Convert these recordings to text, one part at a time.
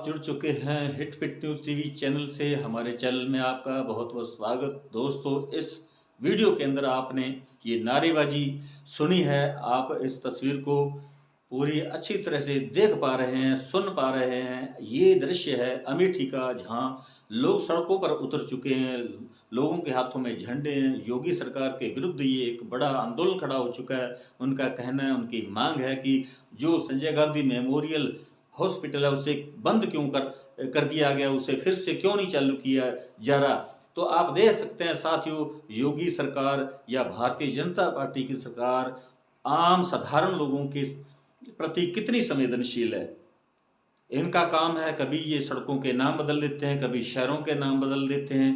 जुड़ चुके हैं हिट पिट न्यूज़ टीवी चैनल से। हमारे चैनल में आपका बहुत बहुत स्वागत। दोस्तों, इस वीडियो के अंदर आपने ये नारेबाजी सुनी है। आप इस तस्वीर को पूरी अच्छी तरह से देख पा रहे हैं, सुन पा रहे हैं। ये दृश्य है अमेठी का, जहाँ लोग सड़कों पर उतर चुके हैं, लोगों के हाथों में झंडे हैं। योगी सरकार के विरुद्ध ये एक बड़ा आंदोलन खड़ा हो चुका है। उनका कहना है, उनकी मांग है कि जो संजय गांधी मेमोरियल हॉस्पिटल है उसे बंद क्यों कर दिया गया, उसे फिर से क्यों नहीं चालू किया जा रहा। तो आप देख सकते हैं साथियों, योगी सरकार या भारतीय जनता पार्टी की सरकार आम साधारण लोगों के प्रति कितनी संवेदनशील है। इनका काम है, कभी ये सड़कों के नाम बदल देते हैं, कभी शहरों के नाम बदल देते हैं।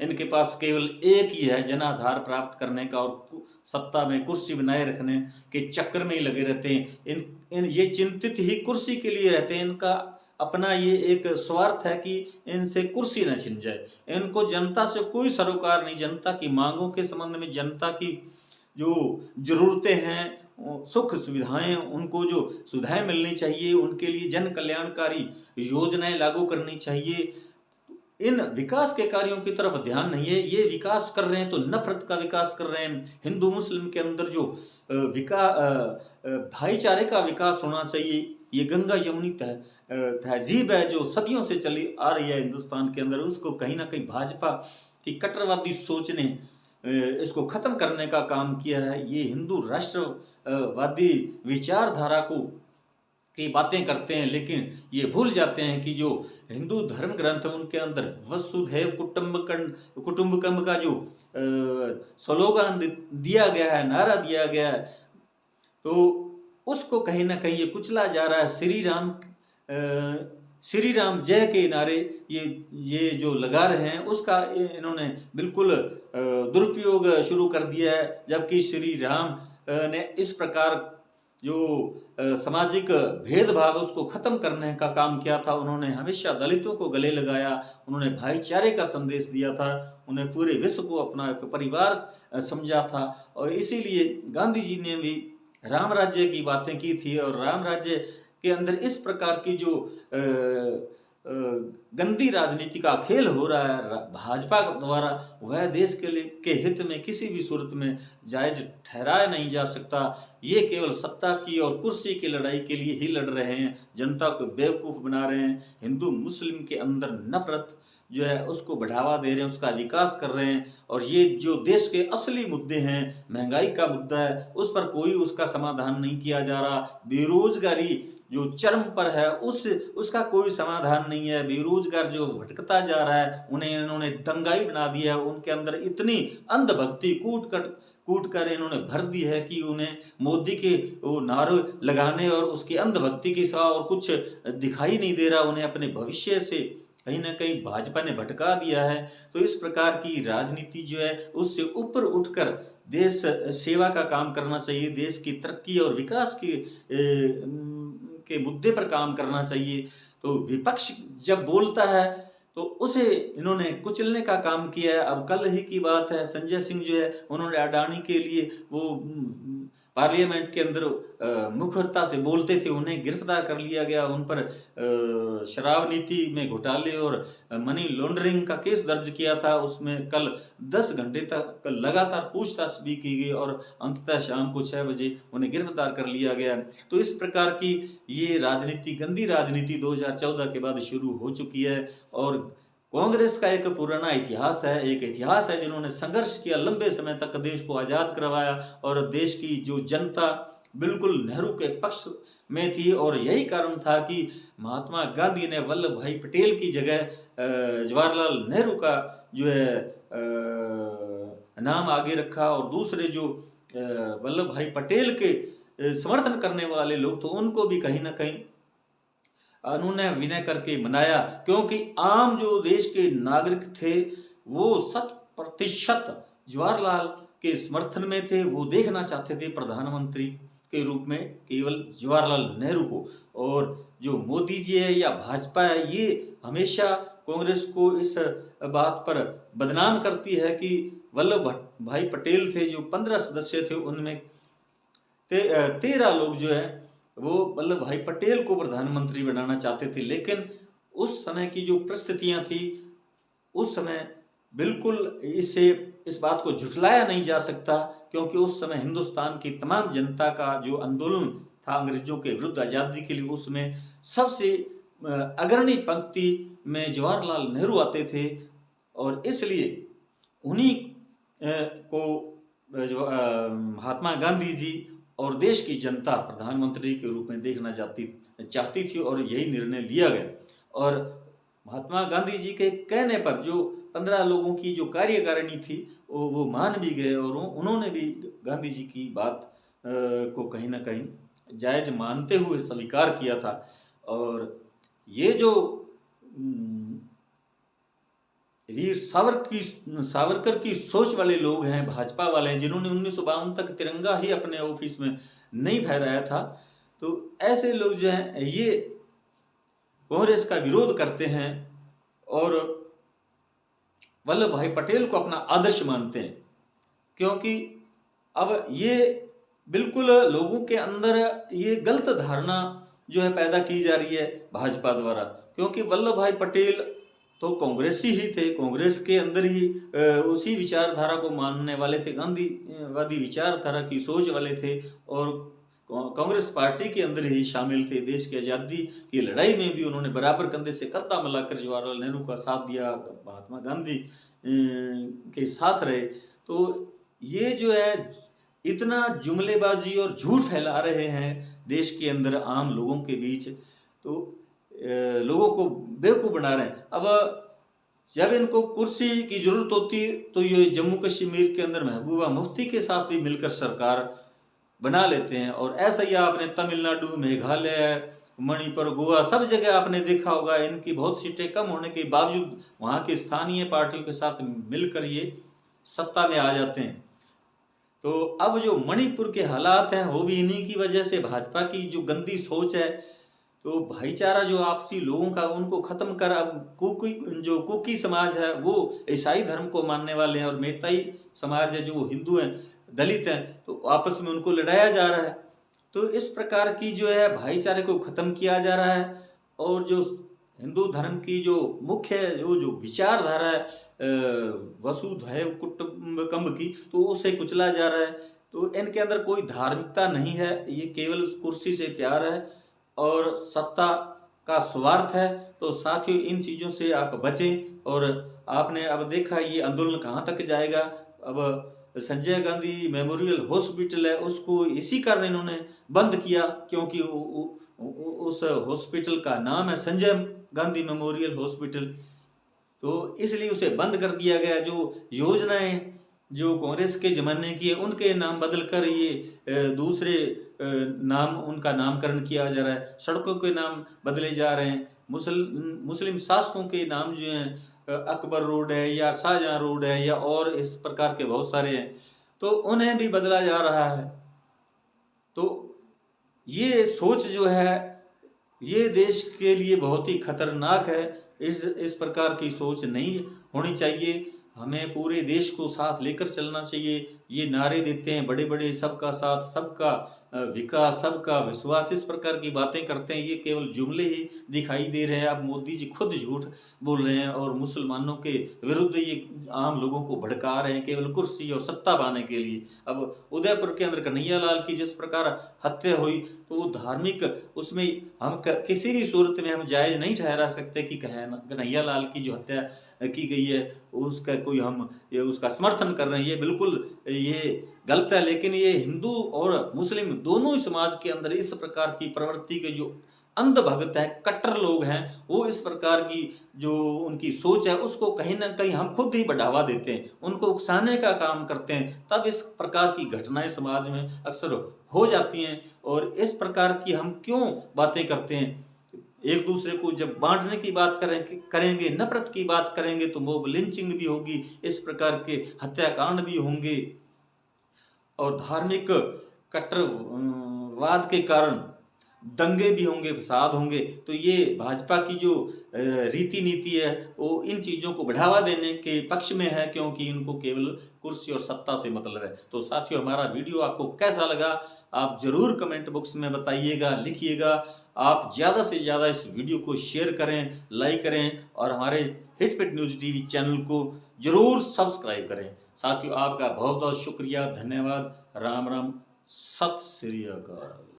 इनके पास केवल एक ही है, जनाधार प्राप्त करने का, और सत्ता में कुर्सी बनाए रखने के चक्कर में ही लगे रहते हैं। ये चिंतित ही कुर्सी के लिए रहते हैं। इनका अपना ये एक स्वार्थ है कि इनसे कुर्सी न छिन जाए। इनको जनता से कोई सरोकार नहीं। जनता की मांगों के संबंध में, जनता की जो जरूरतें हैं, सुख सुविधाएं, उनको जो सुविधाएं मिलनी चाहिए, उनके लिए जन कल्याणकारी योजनाएं लागू करनी चाहिए। इन विकास के कार्यों की तरफ ध्यान नहीं है। ये विकास कर रहे हैं तो नफरत का विकास कर रहे हैं। हिंदू मुस्लिम के अंदर जो भाईचारे का विकास होना चाहिए, ये गंगा यमुनी तहजीब है जो सदियों से चली आ रही है हिंदुस्तान के अंदर, उसको कहीं ना कहीं भाजपा की कट्टरवादी सोच ने इसको खत्म करने का काम किया है। ये हिंदू राष्ट्रवादी विचारधारा की बातें करते हैं, लेकिन ये भूल जाते हैं कि जो हिंदू धर्म ग्रंथ है उनके अंदर वसुधैव कुटुंबकम का जो स्लोगन दिया गया है, नारा दिया गया है, तो उसको कहीं ना कहीं ये कुचला जा रहा है। श्री राम जय के नारे ये जो लगा रहे हैं, उसका इन्होंने बिल्कुल दुरुपयोग शुरू कर दिया है। जबकि श्री राम ने इस प्रकार जो सामाजिक भेदभाव उसको खत्म करने का काम किया था। उन्होंने हमेशा दलितों को गले लगाया, उन्होंने भाईचारे का संदेश दिया था, उन्हें पूरे विश्व को अपना एक परिवार समझा था। और इसीलिए गांधी जी ने भी राम राज्य की बातें की थी। और राम राज्य के अंदर इस प्रकार की जो गंदी राजनीति का खेल हो रहा है भाजपा द्वारा, वह देश के हित में किसी भी सूरत में जायज ठहराया नहीं जा सकता। ये केवल सत्ता की और कुर्सी की लड़ाई के लिए ही लड़ रहे हैं, जनता को बेवकूफ बना रहे हैं। हिंदू मुस्लिम के अंदर नफरत जो है उसको बढ़ावा दे रहे हैं, उसका विकास कर रहे हैं। और ये जो देश के असली मुद्दे हैं, महंगाई का मुद्दा है, उस पर कोई उसका समाधान नहीं किया जा रहा। बेरोजगारी जो चरम पर है, उसका कोई समाधान नहीं है। बेरोजगार जो भटकता जा रहा है, उन्हें इन्होंने दंगाई बना दिया है। उनके अंदर इतनी अंधभक्ति कूट कर इन्होंने भर दी है कि उन्हें मोदी के वो नारे लगाने और उसकी अंधभक्ति के सिवा और कुछ दिखाई नहीं दे रहा। उन्हें अपने भविष्य से कहीं ना कहीं भाजपा ने भटका दिया है। तो इस प्रकार की राजनीति जो है उससे ऊपर उठकर देश सेवा का काम करना चाहिए, देश की तरक्की और विकास के मुद्दे पर काम करना चाहिए। तो विपक्ष जब बोलता है तो उसे इन्होंने कुचलने का काम किया है। अब कल ही की बात है, संजय सिंह जो है, उन्होंने अडानी के लिए वो पार्लियामेंट के अंदर मुखरता से बोलते थे, उन्हें गिरफ्तार कर लिया गया। उन पर शराब नीति में घोटाले और मनी लॉन्ड्रिंग का केस दर्ज किया था। उसमें कल 10 घंटे तक लगातार पूछताछ भी की गई और अंततः शाम को 6 बजे उन्हें गिरफ्तार कर लिया गया। तो इस प्रकार की ये राजनीति, गंदी राजनीति 2014 के बाद शुरू हो चुकी है। और कांग्रेस का एक पुराना इतिहास है, एक इतिहास है जिन्होंने संघर्ष किया, लंबे समय तक देश को आज़ाद करवाया। और देश की जो जनता बिल्कुल नेहरू के पक्ष में थी। और यही कारण था कि महात्मा गांधी ने वल्लभ भाई पटेल की जगह जवाहरलाल नेहरू का जो है नाम आगे रखा। और दूसरे जो वल्लभ भाई पटेल के समर्थन करने वाले लोग तो उनको भी कहीं ना कहीं उन्होंने विनय करके मनाया, क्योंकि आम जो देश के नागरिक थे वो 100% जवाहरलाल के समर्थन में थे। वो देखना चाहते थे प्रधानमंत्री के रूप में केवल जवाहरलाल नेहरू को। और जो मोदी जी है या भाजपा है, ये हमेशा कांग्रेस को इस बात पर बदनाम करती है कि वल्लभ भाई पटेल थे, जो 15 सदस्य थे, उनमें 13 लोग जो है वो वल्लभ भाई पटेल को प्रधानमंत्री बनाना चाहते थे, लेकिन उस समय की जो परिस्थितियां थी, उस समय बिल्कुल इस बात को झुठलाया नहीं जा सकता, क्योंकि उस समय हिंदुस्तान की तमाम जनता का जो आंदोलन था अंग्रेजों के विरुद्ध आज़ादी के लिए, उसमें सबसे अग्रणी पंक्ति में जवाहरलाल नेहरू आते थे। और इसलिए उन्हीं को जो महात्मा गांधी जी और देश की जनता प्रधानमंत्री के रूप में देखना चाहती थी, और यही निर्णय लिया गया। और महात्मा गांधी जी के कहने पर जो 15 लोगों की जो कार्यकारिणी थी वो मान भी गए, और उन्होंने भी गांधी जी की बात को कहीं ना कहीं जायज मानते हुए स्वीकार किया था। और ये जो वीर सावरकर की सोच वाले लोग हैं, भाजपा वाले हैं, जिन्होंने 1952 तक तिरंगा ही अपने ऑफिस में नहीं फहराया था, तो ऐसे लोग जो हैं ये कांग्रेस का विरोध करते हैं और वल्लभ भाई पटेल को अपना आदर्श मानते हैं। क्योंकि अब ये बिल्कुल लोगों के अंदर ये गलत धारणा जो है पैदा की जा रही है भाजपा द्वारा, क्योंकि वल्लभ भाई पटेल तो कांग्रेसी ही थे, कांग्रेस के अंदर ही उसी विचारधारा को मानने वाले थे, गांधीवादी विचारधारा की सोच वाले थे, और कांग्रेस पार्टी के अंदर ही शामिल थे। देश की आज़ादी की लड़ाई में भी उन्होंने बराबर कंधे से कंधा मिलाकर जवाहरलाल नेहरू का साथ दिया, महात्मा गांधी के साथ रहे। तो ये जो है इतना जुमलेबाजी और झूठ फैला रहे हैं देश के अंदर आम लोगों के बीच, तो लोगों को बेवकूफ़ बना रहे हैं। अब जब इनको कुर्सी की जरूरत होती तो ये जम्मू कश्मीर के अंदर महबूबा मुफ्ती के साथ भी मिलकर सरकार बना लेते हैं। और ऐसा ही आपने तमिलनाडु, मेघालय, मणिपुर, गोवा सब जगह आपने देखा होगा, इनकी बहुत सीटें कम होने के बावजूद वहाँ की स्थानीय पार्टियों के साथ मिलकर ये सत्ता में आ जाते हैं। तो अब जो मणिपुर के हालात हैं वो भी इन्हीं की वजह से, भाजपा की जो गंदी सोच है, तो भाईचारा जो आपसी लोगों का उनको खत्म कर अब कुकी समाज है वो ईसाई धर्म को मानने वाले हैं, और मेताई समाज है जो हिंदू हैं, दलित हैं, तो आपस में उनको लड़ाया जा रहा है। तो इस प्रकार की जो है भाईचारे को खत्म किया जा रहा है, और जो हिंदू धर्म की जो मुख्य जो विचारधारा है वसुधैव कुटुंबकम की, तो उसे कुचला जा रहा है। तो इनके अंदर कोई धार्मिकता नहीं है, ये केवल कुर्सी से प्यार है और सत्ता का स्वार्थ है। तो साथियों इन चीज़ों से आप बचें। और आपने अब देखा ये आंदोलन कहाँ तक जाएगा। अब संजय गांधी मेमोरियल हॉस्पिटल है उसको इसी कारण इन्होंने बंद किया, क्योंकि उस हॉस्पिटल का नाम है संजय गांधी मेमोरियल हॉस्पिटल, तो इसलिए उसे बंद कर दिया गया। जो योजनाएं जो कांग्रेस के जमाने की है उनके नाम बदलकर ये दूसरे नाम उनका नामकरण किया जा रहा है, सड़कों के नाम बदले जा रहे हैं, मुस्लिम शासकों के नाम जो हैं अकबर रोड है या शाहजहां रोड है या और इस प्रकार के बहुत सारे हैं, तो उन्हें भी बदला जा रहा है। तो ये सोच जो है ये देश के लिए बहुत ही खतरनाक है। इस प्रकार की सोच नहीं होनी चाहिए। हमें पूरे देश को साथ लेकर चलना चाहिए। ये नारे देते हैं बड़े बड़े, सबका साथ, सबका विकास, सबका विश्वास, इस प्रकार की बातें करते हैं, ये केवल जुमले ही दिखाई दे रहे हैं। अब मोदी जी खुद झूठ बोल रहे हैं और मुसलमानों के विरुद्ध ये आम लोगों को भड़का रहे हैं केवल कुर्सी और सत्ता पाने के लिए। अब उदयपुर के अंदर कन्हैया लाल की जिस प्रकार हत्या हुई, तो वो धार्मिक उसमें हम किसी भी सूरत में हम जायज़ नहीं ठहरा सकते कि कन्हैया लाल की जो हत्या की गई है उसका कोई हम ये उसका समर्थन कर रहे हैं, ये बिल्कुल ये गलत है। लेकिन ये हिंदू और मुस्लिम दोनों ही समाज के अंदर इस प्रकार की प्रवृत्ति के जो अंधभक्त हैं, कट्टर लोग हैं, वो इस प्रकार की जो उनकी सोच है उसको कहीं ना कहीं हम खुद ही बढ़ावा देते हैं, उनको उकसाने का काम करते हैं, तब इस प्रकार की घटनाएं समाज में अक्सर हो जाती हैं। और इस प्रकार की हम क्यों बातें करते हैं, एक दूसरे को जब बांटने की बात करेंगे, नफरत की बात करेंगे, तो मोब लिंचिंग भी होगी, इस प्रकार के हत्याकांड भी होंगे, और धार्मिक कट्टरवाद के कारण दंगे भी होंगे, फसाद होंगे। तो ये भाजपा की जो रीति नीति है वो इन चीज़ों को बढ़ावा देने के पक्ष में है, क्योंकि इनको केवल कुर्सी और सत्ता से मतलब है। तो साथियों, हमारा वीडियो आपको कैसा लगा आप ज़रूर कमेंट बॉक्स में बताइएगा, लिखिएगा। आप ज़्यादा से ज़्यादा इस वीडियो को शेयर करें, लाइक करें और हमारे हिटपिट न्यूज़ टीवी चैनल को ज़रूर सब्सक्राइब करें। साथियों, आपका बहुत बहुत शुक्रिया, धन्यवाद। राम राम, सत श्री अकाल।